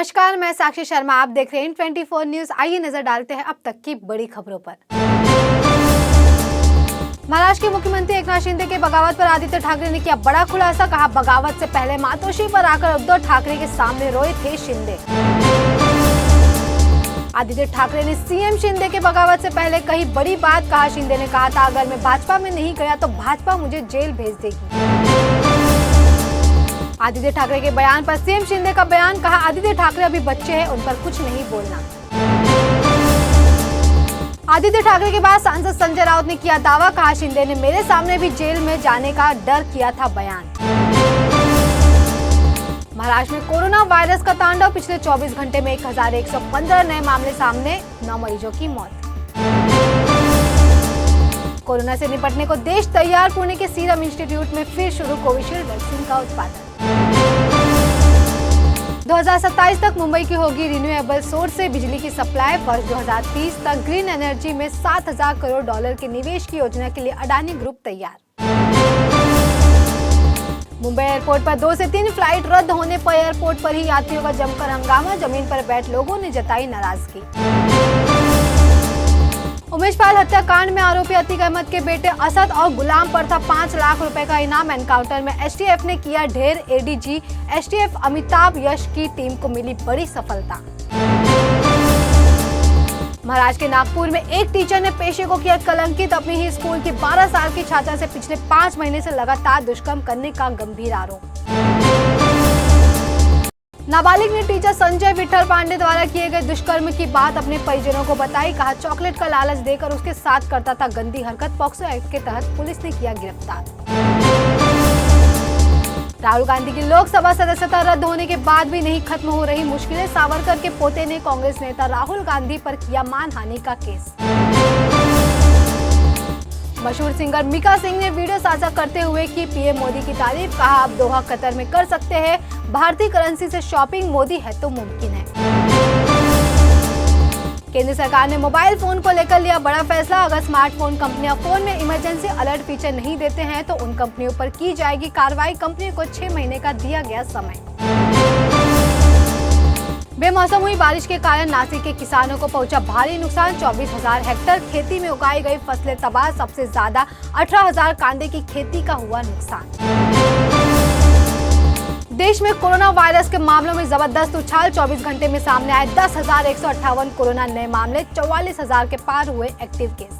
नमस्कार, मैं साक्षी शर्मा। आप देख रहे हैं 24 न्यूज। आइए नजर डालते हैं अब तक की बड़ी खबरों पर। महाराष्ट्र के मुख्यमंत्री एकनाथ शिंदे के बगावत पर आदित्य ठाकरे ने किया बड़ा खुलासा। कहा, बगावत से पहले मातोश्री पर आकर उद्धव ठाकरे के सामने रोए थे शिंदे। आदित्य ठाकरे ने सीएम शिंदे के बगावत से पहले कही बड़ी बात। कहा, शिंदे ने कहा था अगर मैं भाजपा में नहीं गया तो भाजपा मुझे जेल भेज देगी। आदित्य ठाकरे के बयान पर सीएम शिंदे का बयान। कहा, आदित्य ठाकरे अभी बच्चे हैं, उन पर कुछ नहीं बोलना। आदित्य ठाकरे के बाद सांसद संजय राउत ने किया दावा। कहा, शिंदे ने मेरे सामने भी जेल में जाने का डर किया था बयान। महाराष्ट्र में कोरोना वायरस का तांडव। पिछले 24 घंटे में 1115 नए मामले सामने, 9 मरीजों की मौत। कोरोना से निपटने को देश तैयार। पुणे के सीरम इंस्टीट्यूट में फिर शुरू कोविशील्ड वैक्सीन का उत्पादन। 2027 तक मुंबई की होगी रिन्यूएबल सोर्स से बिजली की सप्लाई। वर्ष 2030 तक ग्रीन एनर्जी में $7,000 करोड़ के निवेश की योजना के लिए अडानी ग्रुप तैयार। मुंबई एयरपोर्ट पर 2 से 3 फ्लाइट रद्द होने पर एयरपोर्ट पर ही यात्रियों का जमकर हंगामा। जमीन पर बैठ लोगों ने जताई नाराजगी। उमेश पाल हत्याकांड में आरोपी अतीक अहमद के बेटे असद और गुलाम पर था 5 लाख रुपए का इनाम। एनकाउंटर में एसटीएफ ने किया ढेर। एडीजी एसटीएफ अमिताभ यश की टीम को मिली बड़ी सफलता। महाराष्ट्र के नागपुर में एक टीचर ने पेशे को किया कलंकित। अपनी ही स्कूल की 12 साल की छात्रा से पिछले 5 महीने से लगातार दुष्कर्म करने का गंभीर आरोप। नाबालिग ने टीचर संजय विठल पांडे द्वारा किए गए दुष्कर्म की बात अपने परिजनों को बताई। कहा, चॉकलेट का लालच देकर उसके साथ करता था गंदी हरकत। पॉक्सो एक्ट के तहत पुलिस ने किया गिरफ्तार। राहुल गांधी की लोकसभा सदस्यता रद्द होने के बाद भी नहीं खत्म हो रही मुश्किलें। सावरकर के पोते ने कांग्रेस नेता राहुल गांधी पर किया मानहानि का केस। मशहूर सिंगर मीका सिंह ने वीडियो साझा करते हुए की पीएम मोदी की तारीफ। कहा, अब दोहा कतर में कर सकते हैं भारतीय करेंसी से शॉपिंग। मोदी है तो मुमकिन है। केंद्र सरकार ने मोबाइल फोन को लेकर लिया बड़ा फैसला। अगर स्मार्टफोन कंपनियां फोन में इमरजेंसी अलर्ट फीचर नहीं देते हैं तो उन कंपनियों पर की जाएगी कार्रवाई। कंपनियों को 6 महीने का दिया गया समय। बेमौसम हुई बारिश के कारण नासिक के किसानों को पहुंचा भारी नुकसान। 24,000 हेक्टेयर खेती में उगाई गई फसलें तबाह। सबसे ज्यादा 18,000 कांदे की खेती का हुआ नुकसान। देश में कोरोना वायरस के मामलों में जबरदस्त उछाल। 24 घंटे में सामने आए 10,158 कोरोना नए मामले। 44,000 के पार हुए एक्टिव केस।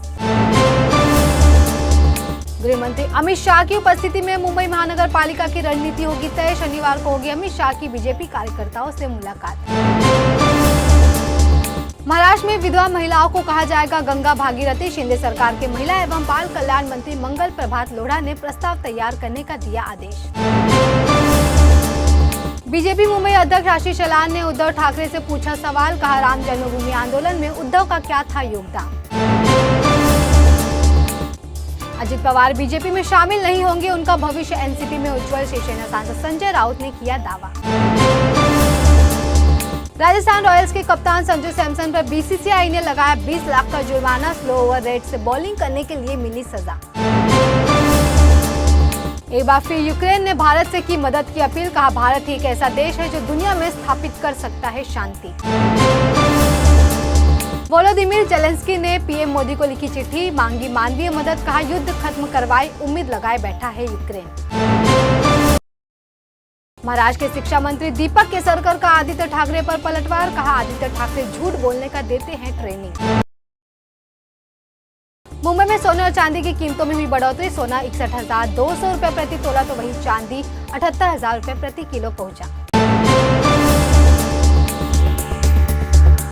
गृह मंत्री अमित शाह की उपस्थिति में मुंबई महानगर पालिका की रणनीति होगी तय। शनिवार को होगी अमित शाह की बीजेपी कार्यकर्ताओं से मुलाकात। महाराष्ट्र में विधवा महिलाओं को कहा जाएगा गंगा भागीरथी। शिंदे सरकार के महिला एवं बाल कल्याण मंत्री मंगल प्रभात लोढ़ा ने प्रस्ताव तैयार करने का दिया आदेश। बीजेपी मुंबई अध्यक्ष आशीष शेलार ने उद्धव ठाकरे से पूछा सवाल। कहा, राम जन्मभूमि आंदोलन में उद्धव का क्या था योगदान। अजित पवार बीजेपी में शामिल नहीं होंगे, उनका भविष्य एनसीपी में उज्जवल। शिवसेना सांसद संजय राउत ने किया दावा। राजस्थान रॉयल्स के कप्तान संजू सैमसन पर बीसीसीआई ने लगाया 20 लाख का जुर्माना। स्लो ओवर रेट से बॉलिंग करने के लिए मिली सजा। एक बार फिर यूक्रेन ने भारत से की मदद की अपील। कहा, भारत ही एक ऐसा देश है जो दुनिया में स्थापित कर सकता है शांति। वोलोदिमीर जेलेंस्की ने पीएम मोदी को लिखी चिट्ठी, मांगी मानवीय मदद। कहा, युद्ध खत्म करवाई उम्मीद लगाए बैठा है यूक्रेन। महाराष्ट्र के शिक्षा मंत्री दीपक केसरकर का आदित्य ठाकरे पर पलटवार। कहा, आदित्य ठाकरे झूठ बोलने का देते हैं ट्रेनिंग। मुंबई में सोने और चांदी की कीमतों में हुई बढ़ोतरी। सोना 61,200 रुपए प्रति तोला तो वहीं चांदी 78,000 रुपए प्रति किलो पहुंचा।